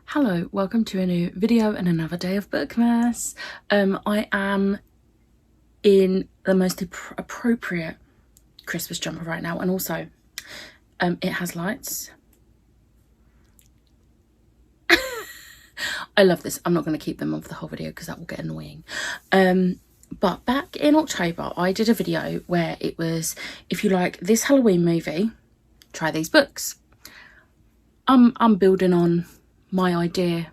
Hello, welcome to a new video and another day of Bookmas. I am in the most appropriate Christmas jumper right now, and also it has lights. I love this. I'm not going to keep them on for the whole video because that will get annoying. But back in October, I did a video where it was, if you like this Halloween movie, try these books. I'm building on my idea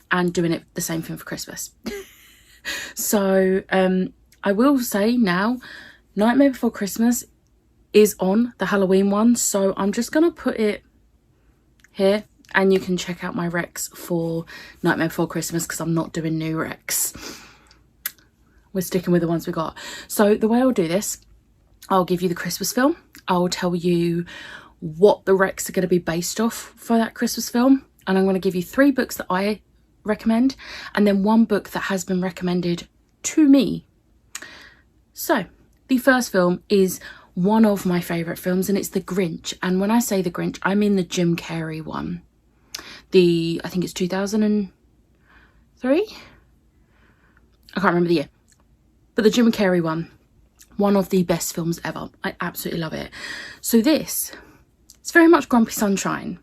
and doing it the same thing for Christmas. So I will say now, Nightmare Before Christmas is on the Halloween one, so I'm just gonna put it here and you can check out my recs for Nightmare Before Christmas because I'm not doing new recs. We're sticking with the ones we got. So the way I'll do this, I'll give you the Christmas film, I'll tell you what the recs are going to be based off for that Christmas film, and I'm going to give you 3 books that I recommend and then 1 book that has been recommended to me. So the first film is one of my favourite films, and it's The Grinch. And when I say The Grinch, I mean the Jim Carrey one. I think it's 2003? I can't remember the year. But the Jim Carrey one of the best films ever. I absolutely love it. So it's very much Grumpy Sunshine.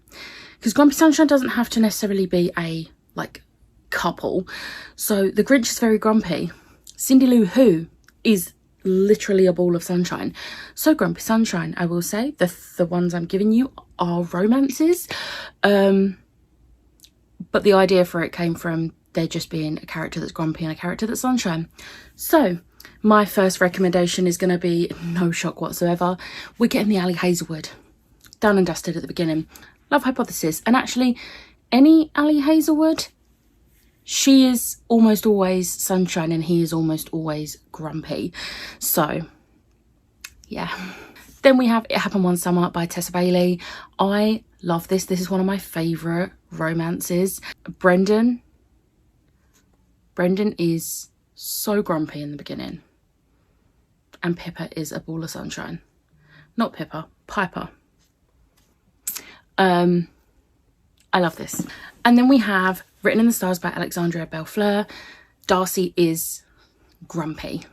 Because Grumpy Sunshine doesn't have to necessarily be a, couple. So The Grinch is very grumpy. Cindy Lou Who is literally a ball of sunshine. So Grumpy Sunshine, I will say, the ones I'm giving you are romances. But the idea for it came from there just being a character that's grumpy and a character that's sunshine. So my first recommendation is going to be, no shock whatsoever, we're getting the Ali Hazelwood. Done and dusted at the beginning. Love Hypothesis. And actually, any Ali Hazelwood, she is almost always sunshine and he is almost always grumpy. So, yeah. Then we have It Happened One Summer by Tessa Bailey. I love this. This is one of my favourite romances. Brendan is so grumpy in the beginning. And Pippa is a ball of sunshine. Not Pippa, Piper. I love this. And then we have Written in the Stars by Alexandria Bellefleur. Darcy is grumpy.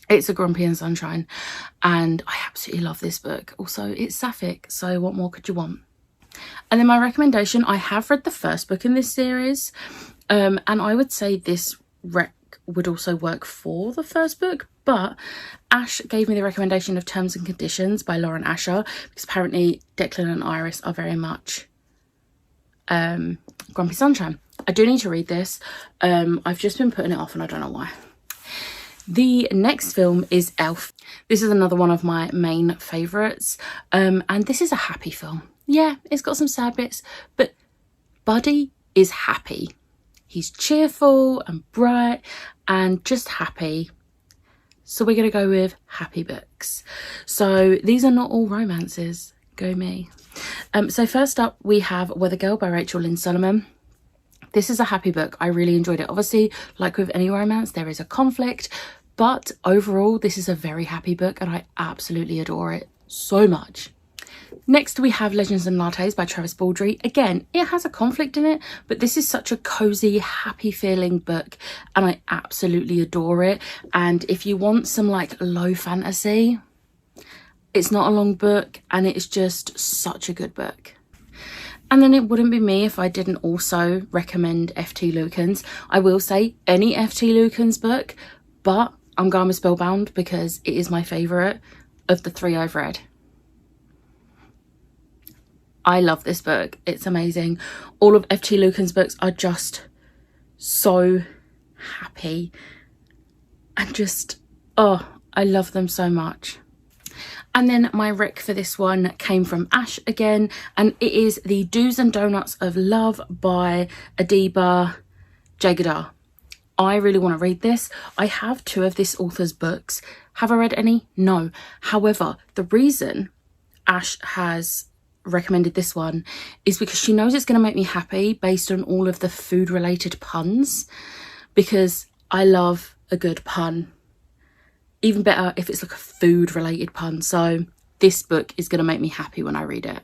It's a Grumpy and Sunshine, and I absolutely love this book. Also, it's sapphic, so what more could you want? And then my recommendation, I have read the first book in this series, and I would say this rec would also work for the first book, but Ash gave me the recommendation of Terms and Conditions by Lauren Asher, because apparently Declan and Iris are very much Grumpy Sunshine. I do need to read this. I've just been putting it off and I don't know why. The next film is Elf. This is another one of my main favourites, and this is a happy film. Yeah, it's got some sad bits, but Buddy is happy. He's cheerful and bright and just happy. So we're going to go with happy books. So these are not all romances. Go me. So first up we have Weather Girl by Rachel Lynn Solomon. This is a happy book. I really enjoyed it. Obviously, like with any romance, there is a conflict. But overall, this is a very happy book and I absolutely adore it so much. Next we have Legends and Lattes by Travis Baldree. Again, it has a conflict in it, but this is such a cozy, happy feeling book and I absolutely adore it. And if you want some low fantasy, it's not a long book and it's just such a good book. And then it wouldn't be me if I didn't also recommend F.T. Lukens. I will say any F.T. Lukens book, but I'm going with Spellbound because it is my favourite of the 3 I've read. I love this book. It's amazing. All of F.T. Lukens' books are just so happy and just, oh, I love them so much. And then my rec for this one came from Ash again, and it is The Do's and Donuts of Love by Adiba Jagadar. I really want to read this. I have 2 of this author's books. Have I read any? No. However, the reason Ash has recommended this one is because she knows it's going to make me happy based on all of the food related puns, because I love a good pun. Even better if it's a food related pun. So this book is going to make me happy when I read it.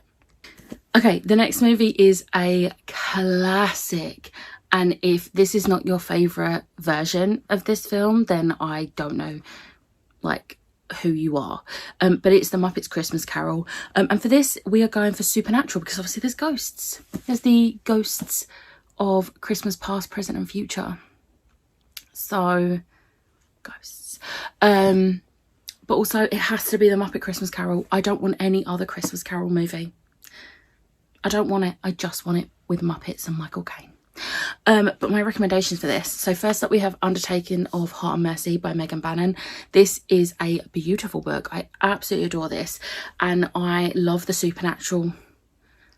Okay, the next movie is a classic, And if this is not your favourite version of this film, then I don't know, like, who you are. But it's The Muppets Christmas Carol. And for this, we are going for supernatural because obviously there's ghosts. There's the ghosts of Christmas past, present and future. So, ghosts. But also it has to be The Muppet Christmas Carol. I don't want any other Christmas Carol movie. I don't want it. I just want it with Muppets and Michael Caine. But my recommendations for this. So first up we have Undertaking of Heart and Mercy by Megan Bannon. This is a beautiful book. I absolutely adore this. And I love the supernatural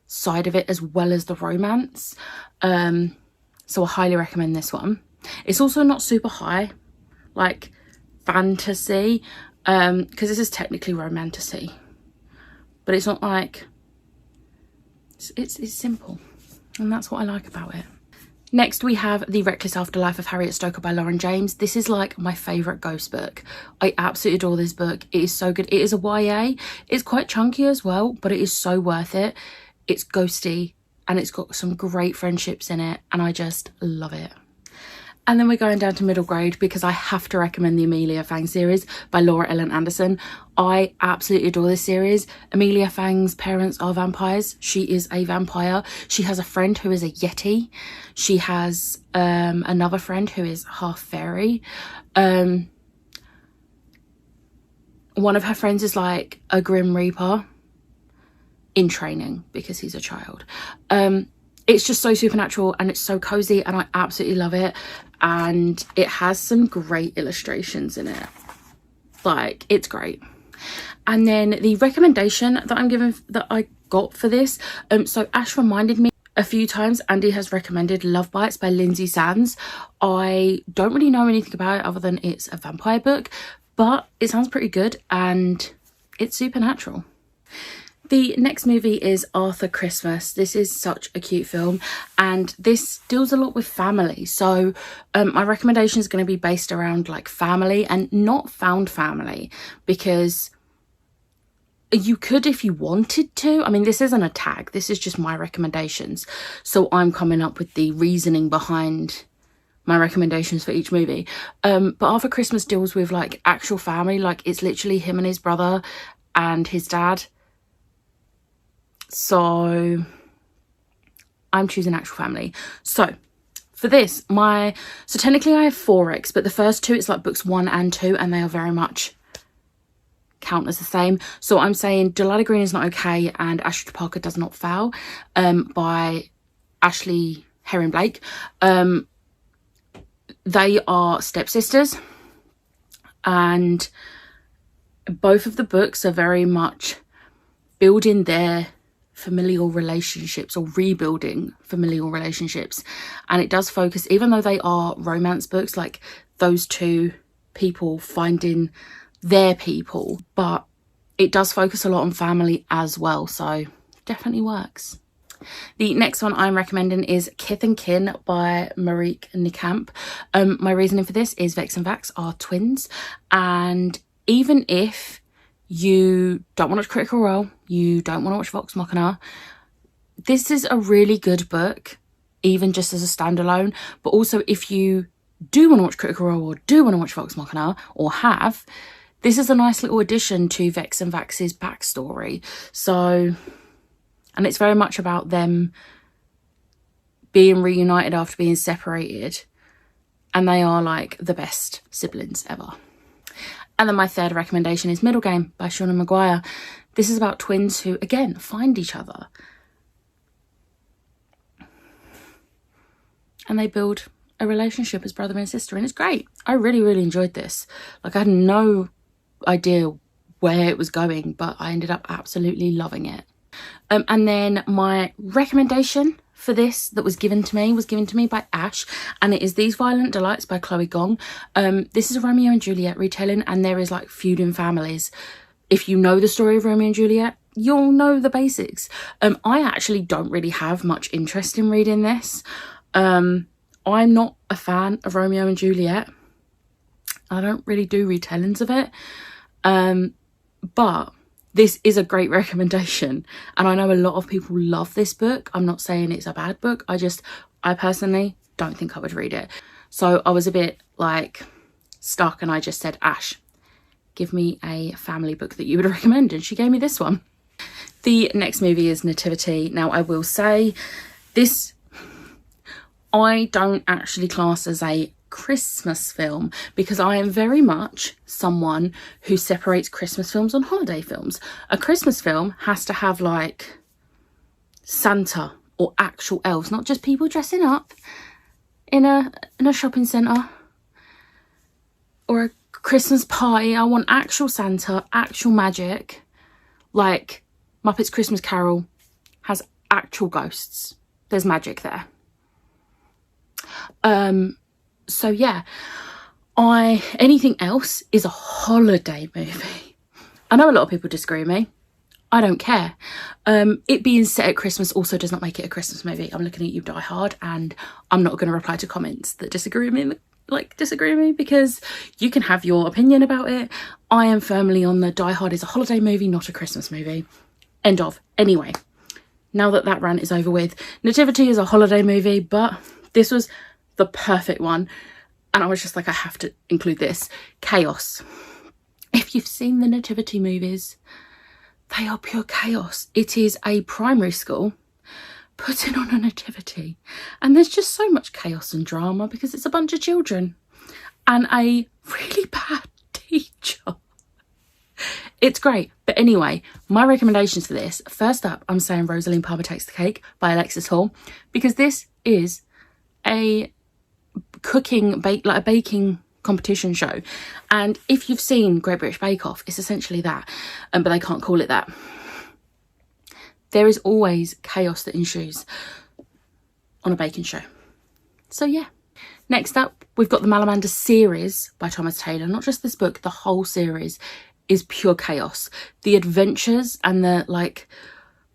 side of it as well as the romance. So I highly recommend this one. It's also not super high, like fantasy, because this is technically romantasy. But it's not like... It's simple. And that's what I like about it. Next we have The Reckless Afterlife of Harriet Stoker by Lauren James. This is like my favourite ghost book. I absolutely adore this book. It is so good. It is a YA. It's quite chunky as well, but it is so worth it. It's ghosty and it's got some great friendships in it and I just love it. And then we're going down to middle grade because I have to recommend the Amelia Fang series by Laura Ellen Anderson. I absolutely adore this series. Amelia Fang's parents are vampires. She is a vampire. She has a friend who is a yeti. She has another friend who is half fairy. One of her friends is like a Grim Reaper in training because he's a child. It's just so supernatural and it's so cozy and I absolutely love it. And it has some great illustrations in it. Like, it's great. And then the recommendation that I'm given, that I got for this, so Ash reminded me a few times, Andy has recommended Love Bites by Lindsay Sands. I don't really know anything about it other than it's a vampire book, but it sounds pretty good and it's supernatural. The next movie is Arthur Christmas. This is such a cute film and this deals a lot with family. So my recommendation is going to be based around like family and not found family, because you could if you wanted to. I mean, this isn't a tag. This is just my recommendations. So I'm coming up with the reasoning behind my recommendations for each movie. But Arthur Christmas deals with like actual family. Like it's literally him and his brother and his dad. So I'm choosing actual family. So for this, so technically I have 4X, but the first two, it's like books 1 and 2, and they are very much count as the same. So I'm saying Delilah Green is Not Okay and Ashton Parker Does Not Fail by Ashley Herring Blake. They are stepsisters and both of the books are very much building their familial relationships or rebuilding familial relationships, and it does focus, even though they are romance books, like those two people finding their people, but it does focus a lot on family as well, so definitely works. The next one I'm recommending is Kith and Kin by Marieke Niekamp. My reasoning for this is Vex and Vax are twins, and even if you don't want to watch Critical Role, you don't want to watch Vox Machina, this is a really good book, even just as a standalone. But also if you do want to watch Critical Role or do want to watch Vox Machina, or have, this is a nice little addition to Vex and Vax's backstory. So, and it's very much about them being reunited after being separated, and they are like the best siblings ever. And then my third recommendation is Middle Game by Shauna Maguire. This is about twins who, again, find each other. And they build a relationship as brother and sister, and it's great. I really, really enjoyed this. Like, I had no idea where it was going, but I ended up absolutely loving it. And then my recommendation for this that was given to me by Ash, and it is These Violent Delights by Chloe Gong. This is a Romeo and Juliet retelling, and there is like feuding families. If you know the story of Romeo and Juliet, you'll know the basics. I actually don't really have much interest in reading this. I'm not a fan of Romeo and Juliet. I don't really do retellings of it. But this is a great recommendation, and I know a lot of people love this book. I'm not saying it's a bad book. I personally don't think I would read it. So I was a bit like stuck, and I just said, Ash, give me a family book that you would recommend, and she gave me this one. The next movie is Nativity. Now I will say this, I don't actually class as a Christmas film, because I am very much someone who separates Christmas films and holiday films. A Christmas film has to have like Santa or actual elves, not just people dressing up in a shopping centre or a Christmas party. I want actual Santa, actual magic. Like Muppets Christmas Carol has actual ghosts. There's magic there. So yeah, anything else is a holiday movie. I know a lot of people disagree with me. I don't care. It being set at Christmas also does not make it a Christmas movie. I'm looking at you, Die Hard, and I'm not going to reply to comments that disagree with me, because you can have your opinion about it. I am firmly on the Die Hard is a holiday movie, not a Christmas movie. End of. Anyway, now that that rant is over with, Nativity is a holiday movie, but this was the perfect one, and I was just like, I have to include this. Chaos. If you've seen the Nativity movies, they are pure chaos. It is a primary school putting on a nativity, and there's just so much chaos and drama because it's a bunch of children and a really bad teacher. It's great. But anyway, my recommendations for this, first up, I'm saying Rosaline Palmer Takes the Cake by Alexis Hall, because this is a baking competition show, and if you've seen Great British Bake Off, it's essentially that, but they can't call it that. There is always chaos that ensues on a baking show. So yeah. Next up, we've got the Malamander series by Thomas Taylor. Not just this book, the whole series is pure chaos. The adventures and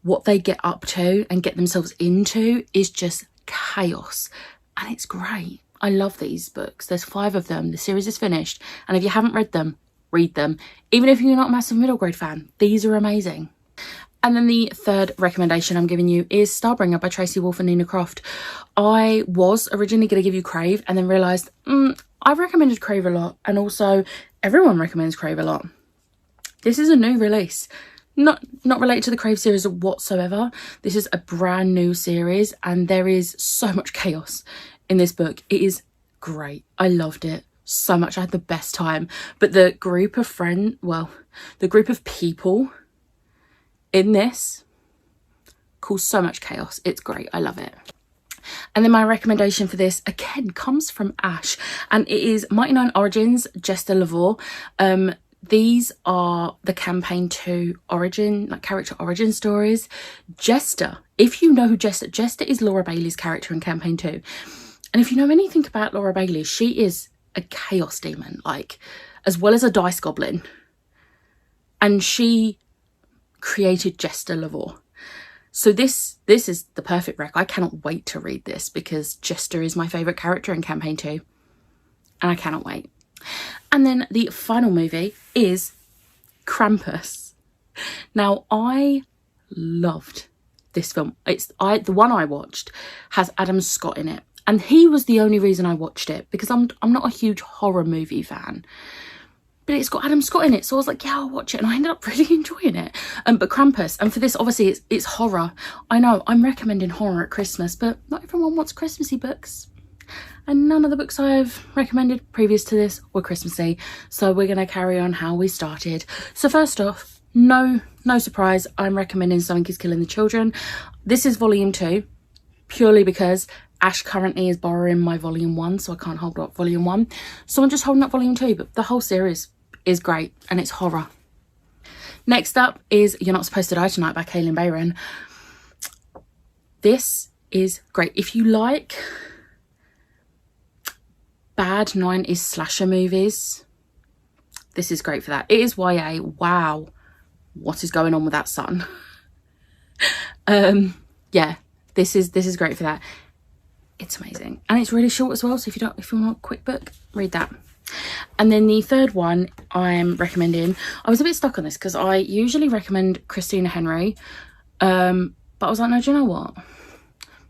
what they get up to and get themselves into is just chaos, and it's great. I love these books. There's 5 of them. The series is finished. And if you haven't read them, read them. Even if you're not a massive middle grade fan, these are amazing. And then the third recommendation I'm giving you is Starbringer by Tracy Wolff and Nina Croft. I was originally going to give you Crave, and then realised I've recommended Crave a lot, and also everyone recommends Crave a lot. This is a new release. Not related to the Crave series whatsoever. This is a brand new series, and there is so much chaos in this book. It is great. I loved it so much. I had the best time. But the group of people in this cause so much chaos. It's great. I love it. And then my recommendation for this again comes from Ash, and it is Mighty Nein Origins, Jester Lavore. These are the campaign 2 character origin stories. Jester, if you know who Jester is Laura Bailey's character in campaign 2. And if you know anything about Laura Bailey, she is a chaos demon, as well as a dice goblin. And she created Jester Lavore. So this is the perfect rec. I cannot wait to read this, because Jester is my favourite character in campaign 2. And I cannot wait. And then the final movie is Krampus. Now, I loved this film. The one I watched has Adam Scott in it, and he was the only reason I watched it, because I'm not a huge horror movie fan, but it's got Adam Scott in it, so I was like, yeah, I'll watch it, and I ended up really enjoying it. But Krampus, and for this, obviously, it's horror. I know I'm recommending horror at Christmas, but not everyone wants Christmassy books. And none of the books I've recommended previous to this were Christmassy, so we're going to carry on how we started. So first off, no surprise, I'm recommending Something is Killing the Children. This is volume 2, purely because Ash currently is borrowing my volume 1, so I can't hold up volume 1. So I'm just holding up volume 2, but the whole series is great, and it's horror. Next up is You're Not Supposed to Die Tonight by Kalynn Bayron. This is great. If you like bad 90s slasher movies, this is great for that. It is YA. Wow, what is going on with that sun? Yeah, this is great for that. It's amazing, and it's really short as well, so if you want a quick book, read that. And then the third one I'm recommending, I was a bit stuck on this because I usually recommend Christina Henry, but I was like, no, do you know what, I'm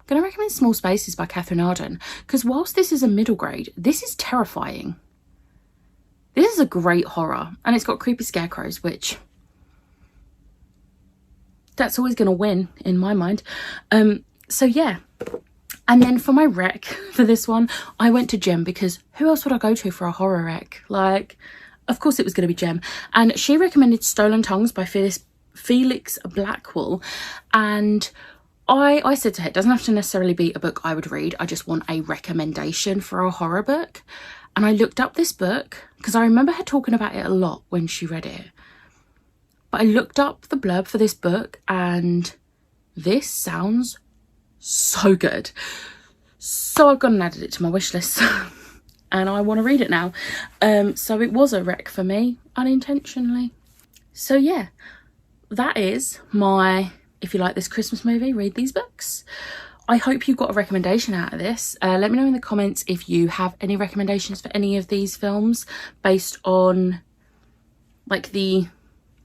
going to recommend Small Spaces by Catherine Arden, because whilst this is a middle grade, this is terrifying. This is a great horror, and it's got creepy scarecrows, which that's always going to win in my mind. So yeah. And then for my rec for this one, I went to Jem, because who else would I go to for a horror rec? Like, of course it was going to be Jem. And she recommended Stolen Tongues by Felix Blackwell. And I said to her, it doesn't have to necessarily be a book I would read. I just want a recommendation for a horror book. And I looked up this book because I remember her talking about it a lot when she read it. But I looked up the blurb for this book and this sounds so good. So I've gone and added it to my wish list and I want to read it now. So it was a rec for me, unintentionally. So yeah, that is my, if you like this Christmas movie, read these books. I hope you got a recommendation out of this. Let me know in the comments if you have any recommendations for any of these films based on like the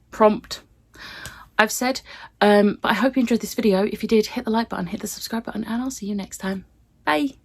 prompt I've said. But I hope you enjoyed this video. If you did, hit the like button, hit the subscribe button, and I'll see you next time. Bye.